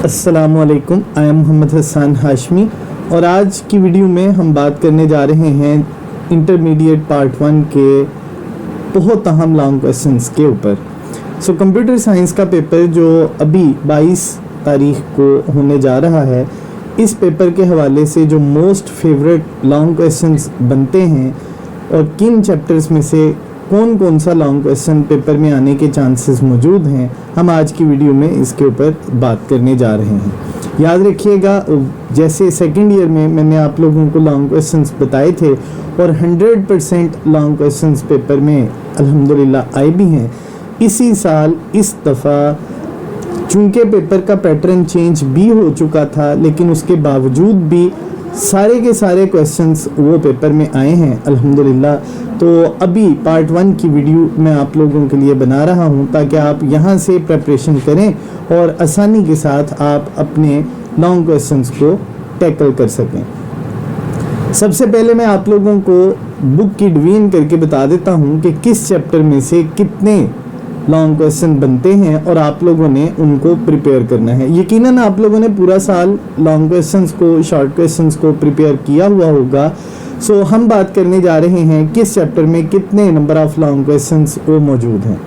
अस्सलामुअलैकुम, I am Mohammad Hasan Hashmi और आज की वीडियो में हम बात करने जा रहे हैं इंटरमीडिएट पार्ट 1 के बहुत अहम लॉन्ग क्वेश्चंस के ऊपर। कंप्यूटर साइंस का पेपर जो अभी 22 तारीख को होने जा रहा है, इस पेपर के हवाले से जो मोस्ट फेवरेट लॉन्ग क्वेश्चंस बनते हैं और किन चैप्टर्स में से कौन कौन सा लॉन्ग क्वेश्चन पेपर में आने के चांसेस मौजूद हैं, हम आज की वीडियो में इसके ऊपर बात करने जा रहे हैं। याद रखिएगा, जैसे सेकंड ईयर में मैंने आप लोगों को लॉन्ग क्वेश्चंस बताए थे और 100% लॉन्ग क्वेश्चंस पेपर में अल्हम्दुलिल्लाह आए भी हैं। इसी साल इस दफ़ा चूँकि पेपर का पैटर्न चेंज भी हो चुका था, लेकिन उसके बावजूद भी सारे के सारे क्वेश्चंस वो पेपर में आए हैं अल्हम्दुलिल्लाह। तो अभी पार्ट 1 की वीडियो मैं आप लोगों के लिए बना रहा हूं ताकि आप यहां से प्रिपरेशन करें और आसानी के साथ आप अपने लॉन्ग क्वेश्चंस को टैकल कर सकें। सबसे पहले मैं आप लोगों को बुक की डिवीजन करके बता देता हूं कि किस चैप्टर में से कितने लॉन्ग क्वेश्चन बनते हैं और आप लोगों ने उनको प्रिपेयर करना है। यकीनन आप लोगों ने पूरा साल लॉन्ग क्वेश्चंस को, शॉर्ट क्वेश्चंस को प्रिपेयर किया हुआ होगा। हम बात करने जा रहे हैं किस चैप्टर में कितने नंबर ऑफ लॉन्ग क्वेश्चंस वो मौजूद हैं।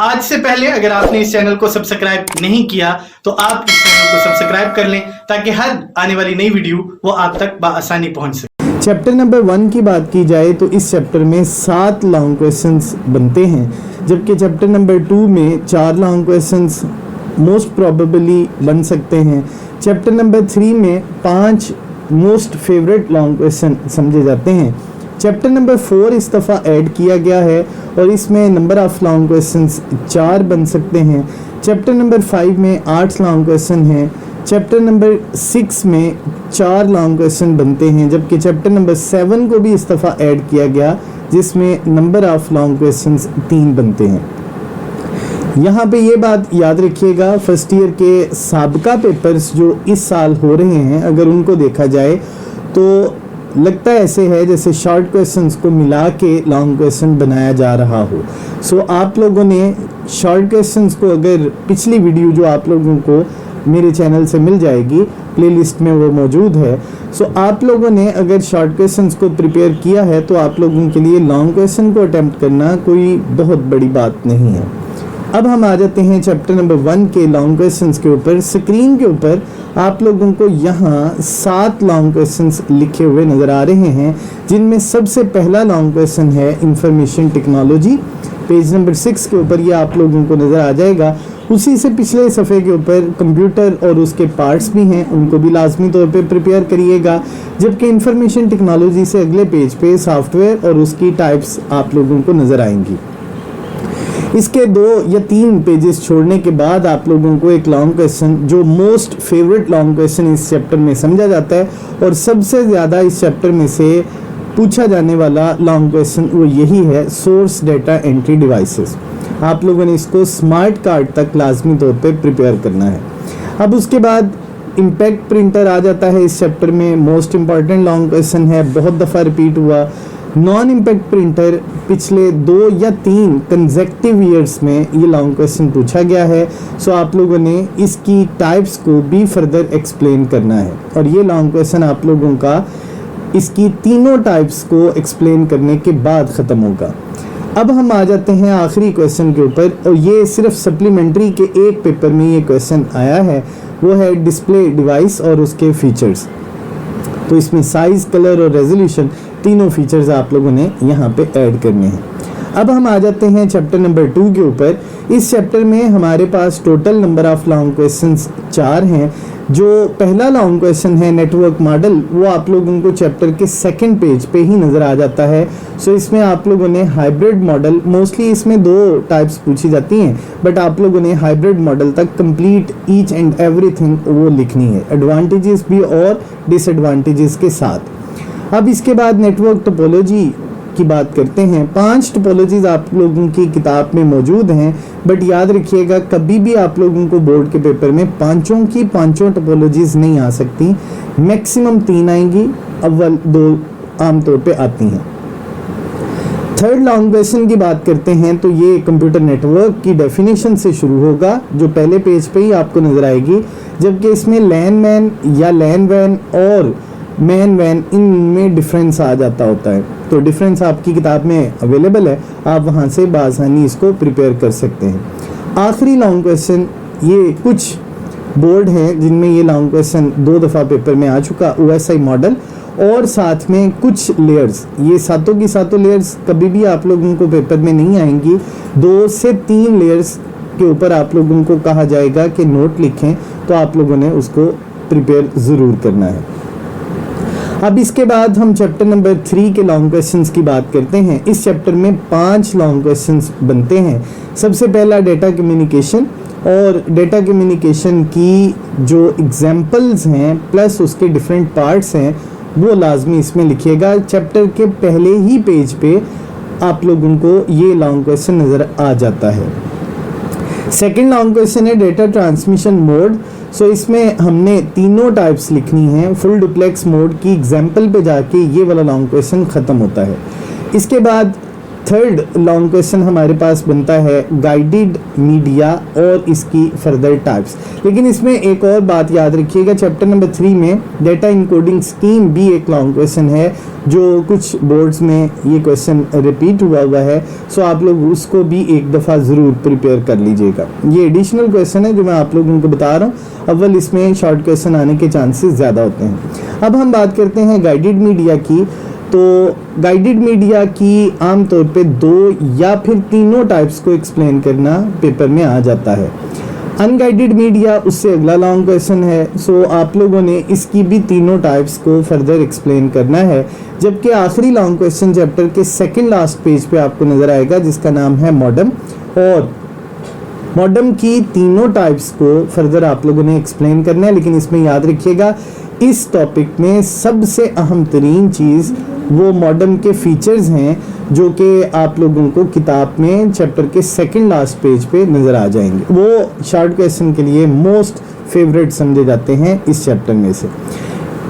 आज से पहले अगर आपने इस चैनल को सब्सक्राइब नहीं किया तो आप इस चैनल को सब्सक्राइब कर लें ताकि हर आने वाली नई वीडियो वो आप तक बआसानी पहुंच सके। चैप्टर नंबर 1 की बात की जाए तो इस चैप्टर में 7 लॉन्ग क्वेश्चंस बनते हैं, जबकि चैप्टर नंबर 2 में 4 लॉन्ग क्वेश्चंस मोस्ट प्रोबेबली बन सकते हैं। चैप्टर नंबर 3 में 5 मोस्ट फेवरेट लॉन्ग क्वेश्चन समझे जाते हैं। चैप्टर नंबर 4 इस दफ़ा ऐड किया गया है और इसमें नंबर ऑफ लॉन्ग क्वेश्चंस 4 बन सकते हैं। चैप्टर नंबर 5 में 8 लॉन्ग क्वेश्चन हैं। चैप्टर नंबर 6 में 4 लॉन्ग क्वेश्चन बनते हैं, जबकि चैप्टर नंबर 7 को भी इस दफ़ा ऐड किया गया जिसमें नंबर ऑफ लॉन्ग क्वेश्चंस 3 बनते हैं। यहाँ पे ये बात याद रखिएगा, फर्स्ट ईयर के साबका पेपर्स जो इस साल हो रहे हैं, अगर उनको देखा जाए तो लगता ऐसे है जैसे शॉर्ट क्वेश्चंस को मिला के लॉन्ग क्वेश्चन बनाया जा रहा हो। आप लोगों ने शॉर्ट क्वेश्चंस को, अगर पिछली वीडियो जो आप लोगों को मेरे चैनल से मिल जाएगी, प्लेलिस्ट में वो मौजूद है। आप लोगों ने अगर शॉर्ट क्वेश्चंस को प्रिपेयर किया है तो आप लोगों के लिए लॉन्ग क्वेश्चन को अटेम्प्ट करना कोई बहुत बड़ी बात नहीं है। अब हम आ जाते हैं चैप्टर नंबर 1 के लॉन्ग क्वेश्चंस के ऊपर। स्क्रीन के ऊपर आप लोगों को यहाँ 7 लॉन्ग क्वेश्चंस लिखे हुए नज़र आ रहे हैं, जिनमें सबसे पहला लॉन्ग क्वेश्चन है इंफॉर्मेशन टेक्नोलॉजी। पेज नंबर 6 के ऊपर ये आप लोगों को नज़र आ जाएगा। उसी से पिछले सफ़े के ऊपर कंप्यूटर और उसके पार्ट्स भी हैं, उनको भी लाजमी तौर पे प्रिपेयर करिएगा। जबकि इंफॉर्मेशन टेक्नोलॉजी से अगले पेज पे सॉफ्टवेयर और उसकी टाइप्स आप लोगों को नज़र आएंगी। इसके 2 या 3 पेजेस छोड़ने के बाद आप लोगों को एक लॉन्ग क्वेश्चन जो मोस्ट फेवरेट लॉन्ग क्वेश्चन इस चैप्टर में समझा जाता है और सबसे ज़्यादा इस चैप्टर में से पूछा जाने वाला लॉन्ग क्वेश्चन वो यही है, सोर्स डेटा एंट्री डिवाइसेस। आप लोगों ने इसको स्मार्ट कार्ड तक लाजमी तौर पे प्रिपेयर करना है। अब उसके बाद इम्पैक्ट प्रिंटर आ जाता है इस चैप्टर में, मोस्ट इम्पॉर्टेंट लॉन्ग क्वेश्चन है, बहुत दफ़ा रिपीट हुआ। नॉन इम्पैक्ट प्रिंटर पिछले 2 या 3 कंसेक्टिव ईयर्स में ये लॉन्ग क्वेश्चन पूछा गया है। आप लोगों ने इसकी टाइप्स को भी फर्दर एक्सप्लेन करना है और ये लॉन्ग क्वेश्चन आप लोगों का इसकी तीनों टाइप्स को एक्सप्लेन करने के बाद ख़त्म होगा। अब हम आ जाते हैं आखिरी क्वेश्चन के ऊपर और ये सिर्फ सप्लीमेंट्री के एक पेपर में ये क्वेश्चन आया है, वो है डिस्प्ले डिवाइस और उसके फीचर्स। तो इसमें साइज़, कलर और रेजोल्यूशन तीनों फीचर्स आप लोगों ने यहाँ पे ऐड करने हैं। अब हम आ जाते हैं चैप्टर नंबर 2 के ऊपर। इस चैप्टर में हमारे पास total number of long questions 4 हैं। जो पहला लॉन्ग क्वेश्चन है नेटवर्क मॉडल, वो आप लोगों को चैप्टर के 2nd पेज पे ही नज़र आ जाता है। इसमें आप लोगों ने हाइब्रिड मॉडल, मोस्टली इसमें 2 टाइप्स पूछी जाती हैं, बट आप लोगों ने हाइब्रिड मॉडल तक कंप्लीट ईच एंड एवरीथिंग वो लिखनी है, एडवांटेजेस भी और डिसएडवांटेजेस के साथ। अब इसके बाद नेटवर्क टोपोलॉजी की बात करते हैं। 5 टोपोलॉजीज आप लोगों की किताब में मौजूद हैं, बट याद रखिएगा कभी भी आप लोगों को बोर्ड के पेपर में 5 टोपोलॉजीज नहीं आ सकती, मैक्सिमम 3 आएंगी, अव्वल 2 आमतौर पे आती हैं। थर्ड लॉन्ग क्वेश्चन की बात करते हैं तो ये कंप्यूटर नेटवर्क की डेफिनेशन से शुरू होगा, जो पहले पेज पे ही आपको नजर आएगी। जबकि इसमें लैन मैन या लैन वैन और मैन वैन इनमें डिफरेंस आ जाता होता है। तो डिफरेंस आपकी किताब में अवेलेबल है, आप वहाँ से बासानी इसको प्रिपेयर कर सकते हैं। आखिरी लॉन्ग क्वेश्चन, ये कुछ बोर्ड हैं जिनमें ये लॉन्ग क्वेश्चन 2 दफ़ा पेपर में आ चुका, OSI मॉडल और साथ में कुछ लेयर्स, ये सातों की सातों लेयर्स कभी भी आप लोगों को पेपर में नहीं आएंगी। 2 से 3 लेयर्स के ऊपर आप लोगों को कहा जाएगा कि नोट लिखें, तो आप लोगों ने उसको प्रिपेयर ज़रूर करना है। अब इसके बाद हम चैप्टर नंबर 3 के लॉन्ग क्वेश्चंस की बात करते हैं। इस चैप्टर में 5 लॉन्ग क्वेश्चंस बनते हैं। सबसे पहला डेटा कम्युनिकेशन, और डेटा कम्युनिकेशन की जो एग्जाम्पल्स हैं प्लस उसके डिफरेंट पार्ट्स हैं वो लाजमी इसमें लिखिएगा। चैप्टर के पहले ही पेज पे आप लोगों को ये लॉन्ग क्वेश्चन नज़र आ जाता है। सेकंड लॉन्ग क्वेश्चन है डेटा ट्रांसमिशन मोड। सो इसमें हमने तीनों टाइप्स लिखनी है। फुल डुप्लेक्स मोड की एग्जाम्पल पे जाके ये वाला लॉन्ग क्वेश्चन ख़त्म होता है। इसके बाद थर्ड लॉन्ग क्वेश्चन हमारे पास बनता है गाइडेड मीडिया और इसकी फर्दर टाइप्स। लेकिन इसमें एक और बात याद रखिएगा, चैप्टर नंबर 3 में डेटा इनकोडिंग स्कीम भी एक लॉन्ग क्वेश्चन है जो कुछ बोर्ड्स में ये क्वेश्चन रिपीट हुआ है। सो आप लोग उसको भी एक दफ़ा ज़रूर प्रिपेयर कर लीजिएगा। ये एडिशनल क्वेश्चन है जो मैं आप लोगों को बता रहा हूँ। अव्वल इसमें शॉर्ट क्वेश्चन आने के चांसेस ज़्यादा होते हैं। अब हम बात करते हैं गाइडेड मीडिया की। तो गाइडेड मीडिया की आमतौर पे 2 या फिर तीनों टाइप्स को एक्सप्लेन करना पेपर में आ जाता है। अनगाइडेड मीडिया उससे अगला लॉन्ग क्वेश्चन है। सो आप लोगों ने इसकी भी तीनों टाइप्स को फर्दर एक्सप्लेन करना है। जबकि आखिरी लॉन्ग क्वेश्चन चैप्टर के सेकंड लास्ट पेज पे आपको नज़र आएगा जिसका नाम है मॉडम, और मॉडम की तीनों टाइप्स को फर्दर आप लोगों ने एक्सप्लेन करना है। लेकिन इसमें याद रखिएगा इस टॉपिक में सबसे अहम तरीन चीज़ वो मॉडम के फीचर्स हैं जो कि आप लोगों को किताब में चैप्टर के सेकंड लास्ट पेज पे नज़र आ जाएंगे। वो शॉर्ट क्वेश्चन के लिए मोस्ट फेवरेट समझे जाते हैं इस चैप्टर में से।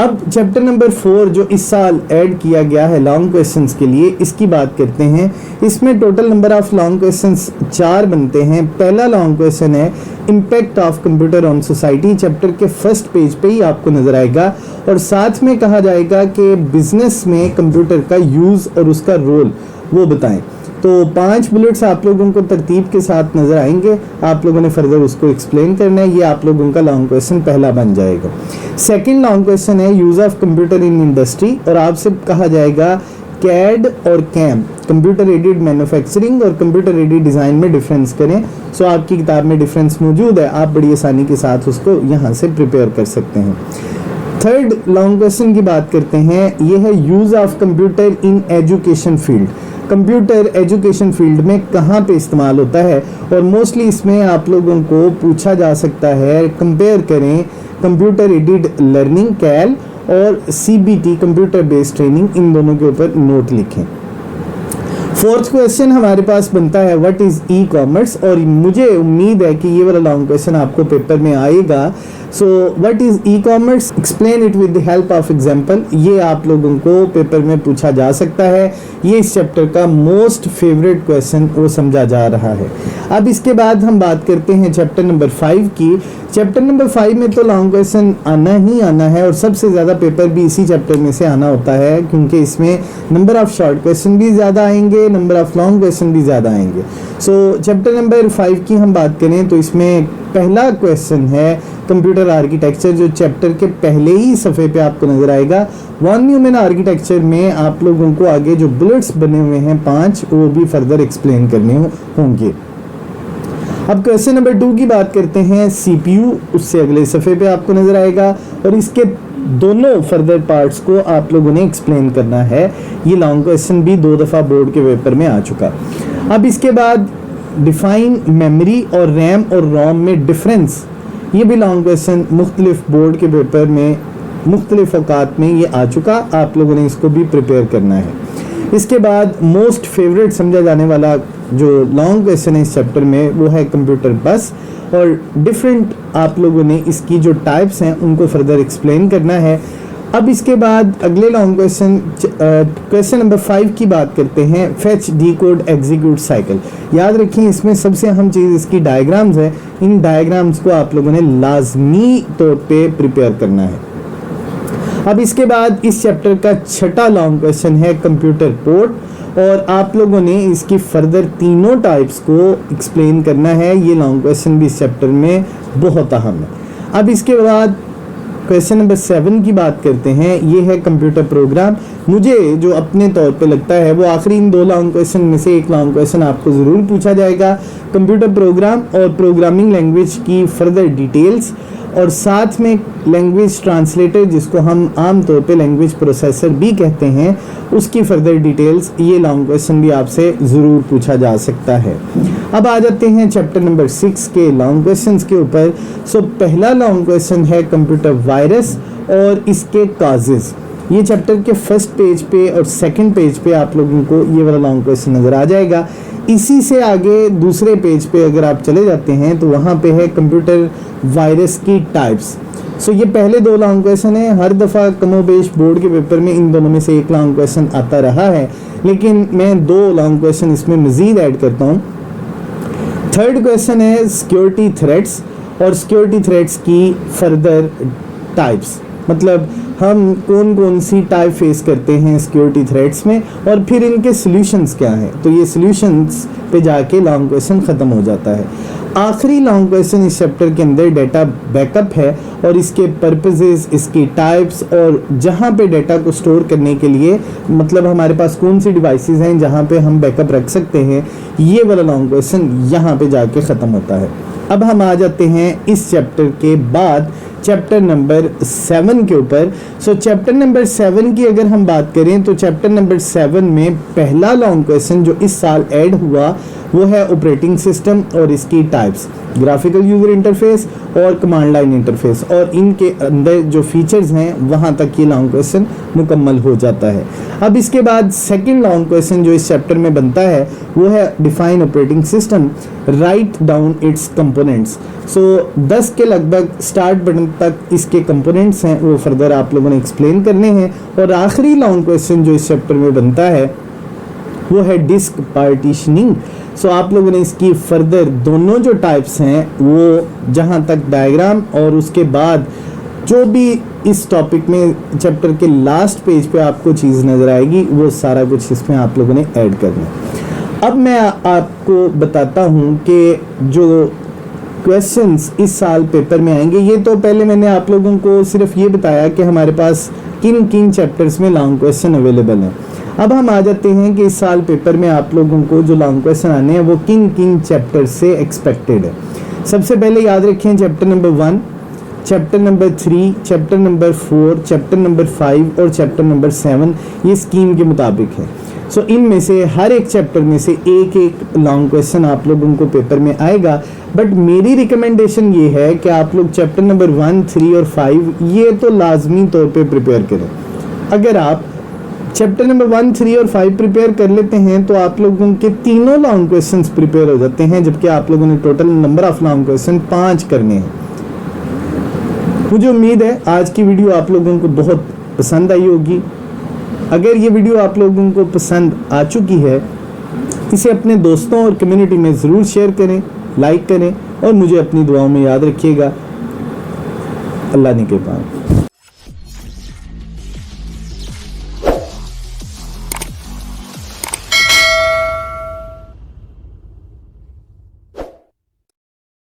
अब चैप्टर नंबर 4 जो इस साल ऐड किया गया है लॉन्ग क्वेश्चंस के लिए, इसकी बात करते हैं। इसमें total number of long questions 4 बनते हैं। पहला लॉन्ग क्वेश्चन है impact of computer on society. Chapter के फर्स्ट पेज पे ही आपको नज़र आएगा और साथ में कहा जाएगा कि बिजनेस में कंप्यूटर का यूज़ और उसका रोल वो बताएं। तो 5 बुलेट्स आप लोगों को तरतीब के साथ नज़र आएंगे, आप लोगों ने फर्दर उसको एक्सप्लेन करना है। ये आप लोगों का लॉन्ग क्वेश्चन पहला बन जाएगा। सेकंड लॉन्ग क्वेश्चन है use of computer in industry, और आपसे कहा जाएगा कैड और कैम, कंप्यूटर एडेड मैन्युफैक्चरिंग और कंप्यूटर एडेड डिज़ाइन में डिफरेंस करें। सो आपकी किताब में डिफरेंस मौजूद है, आप बड़ी आसानी के साथ उसको यहाँ से प्रिपेयर कर सकते हैं। थर्ड लॉन्ग क्वेश्चन की बात करते हैं, ये है use of computer in education field. Computer education field में कहाँ पे इस्तेमाल होता है, और मोस्टली इसमें आप लोगों को पूछा जा सकता है कंपेयर करें कंप्यूटर एडेड लर्निंग कैल और CBT कंप्यूटर बेस्ड ट्रेनिंग, इन दोनों के ऊपर नोट लिखें। फोर्थ क्वेश्चन हमारे पास बनता है व्हाट इज़ ई कॉमर्स, और मुझे उम्मीद है कि ये वाला लॉन्ग क्वेश्चन आपको पेपर में आएगा। So what is e commerce, explain it with the help of example. ये आप लोगों को पेपर में पूछा जा सकता है। ये इस चैप्टर का मोस्ट फेवरेट क्वेश्चन वो समझा जा रहा है। अब इसके बाद हम बात करते हैं चैप्टर नंबर 5 की। चैप्टर नंबर 5 में तो लॉन्ग क्वेश्चन आना ही आना है, और सबसे ज़्यादा पेपर भी इसी चैप्टर में से आना होता है क्योंकि इसमें नंबर ऑफ शॉर्ट क्वेश्चन भी ज़्यादा आएंगे, नंबर ऑफ लॉन्ग क्वेश्चन भी ज़्यादा आएंगे। सो चैप्टर नंबर 5 की हम बात करें तो इसमें पहला क्वेश्चन है कंप्यूटर आर्किटेक्चर, जो चैप्टर के पहले ही सफ़े पे आपको नज़र आएगा। वॉन न्यूमैन आर्किटेक्चर में आप लोगों को आगे जो बुलेट्स बने हुए हैं 5, वो भी फर्दर एक्सप्लेन करने होंगे। अब क्वेश्चन नंबर 2 की बात करते हैं, CPU उससे अगले सफ़े पे आपको नज़र आएगा, और इसके दोनों फर्दर पार्ट्स को आप लोगों ने एक्सप्लेन करना है। ये लॉन्ग क्वेश्चन भी 2 दफ़ा बोर्ड के पेपर में आ चुका। अब इसके बाद डिफाइन मेमोरी और रैम और रोम में डिफरेंस, ये भी लॉन्ग क्वेश्चन मुख्तलिफ बोर्ड के पेपर में मुख्तलिफ औकात में ये आ चुका, आप लोगों ने इसको भी प्रिपेयर करना है। इसके बाद मोस्ट फेवरेट समझा जाने वाला जो लॉन्ग क्वेश्चन है इस चैप्टर में वो है कंप्यूटर बस, और डिफरेंट आप लोगों ने इसकी जो टाइप्स हैं उनको फर्दर एक्सप्लेन करना है। अब इसके बाद अगले लॉन्ग क्वेश्चन नंबर 5 की बात करते हैं, फेच डीकोड एग्जीक्यूट साइकिल। याद रखिए इसमें सबसे अहम चीज़ इसकी डायग्राम्स है। इन डायग्राम्स को आप लोगों ने लाजमी तौर पे प्रिपेयर करना है। अब इसके बाद इस चैप्टर का छठा लॉन्ग क्वेश्चन है कंप्यूटर पोर्ट, और आप लोगों ने इसकी फर्दर तीनों टाइप्स को एक्सप्लेन करना है। ये लॉन्ग क्वेश्चन भी इस चैप्टर में बहुत अहम है। अब इसके बाद क्वेश्चन नंबर 7 की बात करते हैं, ये है कंप्यूटर प्रोग्राम। मुझे जो अपने तौर पे लगता है वो आखिरी इन 2 लॉन्ग क्वेश्चन में से एक लॉन्ग क्वेश्चन आपको ज़रूर पूछा जाएगा। कंप्यूटर प्रोग्राम और प्रोग्रामिंग लैंग्वेज की फर्दर डिटेल्स, और साथ में लैंग्वेज ट्रांसलेटर जिसको हम आम तौर पे लैंग्वेज प्रोसेसर भी कहते हैं, उसकी फर्दर डिटेल्स, ये लॉन्ग क्वेश्चन भी आपसे ज़रूर पूछा जा सकता है। अब आ जाते हैं चैप्टर नंबर 6 के लॉन्ग क्वेश्चंस के ऊपर। सो पहला लॉन्ग क्वेश्चन है कंप्यूटर वायरस और इसके काजेज़। ये चैप्टर के फर्स्ट पेज पे और सेकंड पेज पे आप लोगों को ये वाला लॉन्ग क्वेश्चन नज़र आ जाएगा। इसी से आगे दूसरे पेज पे अगर आप चले जाते हैं तो वहाँ पे है कंप्यूटर वायरस की टाइप्स। सो ये पहले 2 लॉन्ग क्वेश्चन है। हर दफ़ा कमोबेश बोर्ड के पेपर में इन दोनों में से एक लॉन्ग क्वेश्चन आता रहा है, लेकिन मैं 2 लॉन्ग क्वेश्चन इसमें मज़ीद ऐड करता हूँ। थर्ड क्वेश्चन है सिक्योरिटी थ्रेट्स और सिक्योरिटी थ्रेट्स की फर्दर टाइप्स, मतलब हम कौन कौन सी टाइप फेस करते हैं सिक्योरिटी थ्रेट्स में और फिर इनके सॉल्यूशंस क्या हैं। तो ये सॉल्यूशंस पे जाके लॉन्ग क्वेश्चन ख़त्म हो जाता है। आखिरी लॉन्ग क्वेश्चन इस चैप्टर के अंदर डाटा बैकअप है और इसके पर्पसेस, इसकी टाइप्स और जहाँ पे डाटा को स्टोर करने के लिए, मतलब हमारे पास कौन सी डिवाइसेस हैं जहाँ पे हम बैकअप रख सकते हैं, ये वाला लॉन्ग क्वेश्चन यहाँ पे जाके ख़त्म होता है। अब हम आ जाते हैं इस चैप्टर के बाद चैप्टर नंबर 7 के ऊपर। सो चैप्टर नंबर 7 की अगर हम बात करें तो चैप्टर नंबर 7 में पहला लॉन्ग क्वेश्चन जो इस साल ऐड हुआ वो है ऑपरेटिंग सिस्टम और इसकी टाइप्स, ग्राफिकल यूज़र इंटरफेस और कमांड लाइन इंटरफेस, और इनके अंदर जो फीचर्स हैं वहाँ तक ये लॉन्ग क्वेश्चन मुकम्मल हो जाता है। अब इसके बाद सेकंड लॉन्ग क्वेश्चन जो इस चैप्टर में बनता है वो है define operating system, write down its components. So 10 के लगभग स्टार्ट बटन तक इसके कंपोनेंट्स हैं वो फर्दर आप लोगों ने एक्सप्लेन करने हैं। और आखिरी लॉन्ग क्वेश्चन जो इस चैप्टर में बनता है वो है डिस्क पार्टीशनिंग। सो आप लोगों ने इसकी फर्दर दोनों जो टाइप्स हैं वो जहाँ तक डायग्राम और उसके बाद जो भी इस टॉपिक में चैप्टर के लास्ट पेज पे आपको चीज़ नज़र आएगी वो सारा कुछ इसमें आप लोगों ने ऐड करना है। अब मैं आपको बताता हूँ कि जो क्वेश्चंस इस साल पेपर में आएंगे, ये तो पहले मैंने आप लोगों को सिर्फ ये बताया कि हमारे पास किन किन चैप्टर्स में लॉन्ग क्वेश्चन अवेलेबल हैं। अब हम आ जाते हैं कि इस साल पेपर में आप लोगों को जो लॉन्ग क्वेश्चन आने हैं वो किन किन चैप्टर से एक्सपेक्टेड है। सबसे पहले याद रखें chapter number 1, chapter number 3, chapter number 4, chapter number 5 और चैप्टर नंबर 7 ये स्कीम के मुताबिक है। सो इनमें से हर एक चैप्टर में से एक एक लॉन्ग क्वेश्चन आप लोगों को पेपर में आएगा, बट मेरी रिकमेंडेशन ये है कि आप लोग चैप्टर नंबर 1, 3 और 5 ये तो लाजमी तौर पे प्रिपेयर करें। अगर आप चैप्टर नंबर 1, 3 और 5 प्रिपेयर कर लेते हैं तो आप लोगों के तीनों लॉन्ग क्वेश्चंस प्रिपेयर हो जाते हैं, जबकि आप लोगों ने total number of long question 5 करने हैं। मुझे उम्मीद है आज की वीडियो आप लोगों को बहुत पसंद आई होगी। अगर ये वीडियो आप लोगों को पसंद आ चुकी है, इसे अपने दोस्तों और कम्युनिटी में ज़रूर शेयर करें, लाइक करें और मुझे अपनी दुआओं में याद रखिएगा। अल्लाह ने के पास।